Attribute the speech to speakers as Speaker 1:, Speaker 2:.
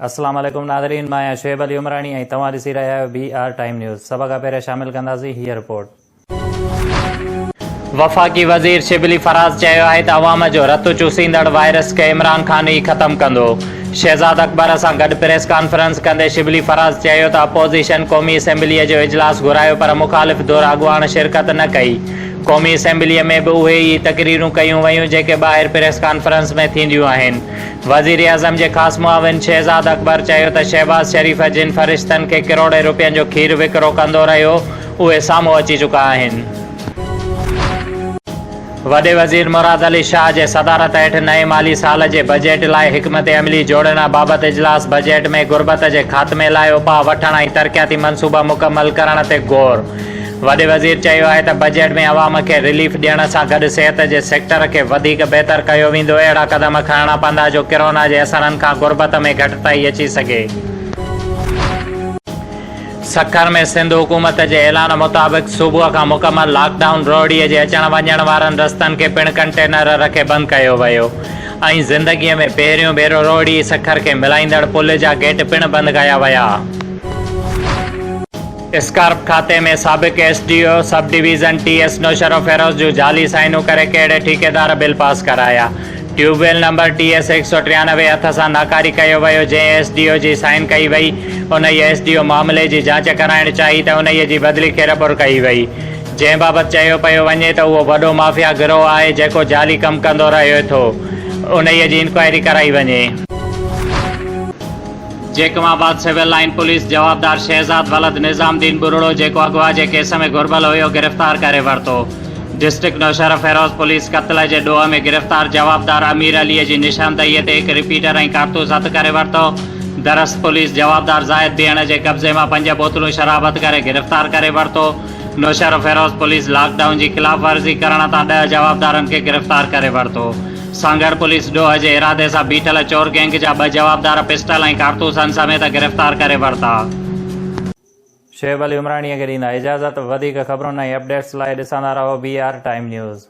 Speaker 1: अस्सलाम वालेकुम नाज़रीन, मैं शुएब अली उमरानी ऐं तव्हां ॾिसी रहिया आहियो BR टाइम न्यूज़। सभ खां पहिरियों शामिल कंदासीं हीअ रिपोर्ट। वफ़ाक़ी वज़ीर शिबली फराज़ चयो आहे त अवाम जो रतु चूसींदड़ वायरस खे इमरान ख़ान ई ख़तमु कंदो। शहज़ाद अकबर सां गॾु प्रेस कॉन्फ्रेंस कंदे शिबली फराज़ चयो त अपोज़िशन क़ौमी असैम्बलीअ जो इजलास घुरायो पर मुख़ालिफ़ धुर अॻुवाण शिरकत न कई। क़ौमी असैम्बलीअ में बि उहे ई तक़रीरूं कयूं वयूं जेके ॿाहिरि प्रेस कॉन्फ्रेंस में थींदियूं आहिनि। वज़ीर आज़म जे ख़ासि मुआविन शहज़ाद अकबर चयो त शहबाज़ शरीफ़ जिन फ़रिश्तनि खे किरोड़े रुपयनि जो खीर विकिरो कंदो रहियो उहे साम्हूं अची चुका आहिनि। वॾे वज़ीर मुराद अली शाह जे सदारत हेठि नए माली साल जे बजट लाइ हिकमत अमली जोड़ण बाबति इजलास। बजट में गुरबत जे ख़ात्मे लाइ उपाउ वठण ऐं तरक़ियाती मनसूबा मुकमल करण ते ग़ौर। वॾे वज़ीर चयो आहे त बजट में अवाम खे रिलीफ ॾियण सां गॾु सिहत जे सेक्टर खे वधीक बहितर कयो वेंदो। अहिड़ा क़दम खणणा पवंदा जो कोरोना जे असरनि खां गुरबत में घटिताई अची सघे। सखर में सिंध हुकूमत जे ऐलान मुताबिक़ सुबुह खां मुकमल लॉकडाउन। रोडीअ जे अचण वञण वारनि रस्तनि खे पिणु कंटेनर रखे बंदि कयो वियो ऐं ज़िंदगीअ में पहिरियों भेरो रोडी सखर खे मिलाईंदड़ पुल जा गेट पिणु बंदि कया विया। स्कार्प खाते में साबिक़ SDO sub division TS Naushahro Feroze जूं जाली साइनूं करे कहिड़े ठेकेदार बिल पास कराया। ट्यूबवेल नंबर TS 193 हथ सां नाकारी कयो वियो जंहिं SDO जी साइन कई वई। उन SDO मामले जी जांच कराइण चाही त उन जी बदिली खेरपुर कई वई। जंहिं बाबति चयो पियो वञे त उहो वॾो माफ़िया गिरोह आहे जेको जाली कमु कंदो रहे थो। उन जी इंक्वायरी कराई वञे। जेकमाबाद सिविल लाइन पुलिस जवाबदार शहज़ाद वलद निज़ामुद्दीन बुरड़ो जेको अगवा जे केस में घुर्बल हुयो गिरफ़्तार करे वरितो। डिस्ट्रिक्ट नौशहर फेरोज़ पुलिस क़त्ल जे ॾोह में गिरफ़्तार जवाबदार अमीर अलीअ जी निशानदहीअ ते हिकु रिपीटर ऐं कारतूस हथ करे वरितो। दरस पुलिस जवाबदार ज़ाहिद भेण जे कब्ज़े मां 5 बोतलूं शराब हथ करे गिरफ़्तार करे वरितो। नौशहर फेरोज़ पुलिस लॉकडाउन जी ख़िलाफ़ वर्ज़ी करण तां 10 जवाबदारनि खे गिरफ़्तार करे वरितो। सांगड़ पुलिस ॾोह जे इरादे सां बीठल चोर गैंग जा 2 जवाबदार पिस्टल ऐं कारतूसनि समेत गिरफ़्तार करे वरिता। शुएब अली उमराणीअ खे ॾींदा इजाज़त। वधीक ख़बरुनि ऐं अपडेट्स लाइ ॾिसंदा रहो BR टाइम न्यूज़।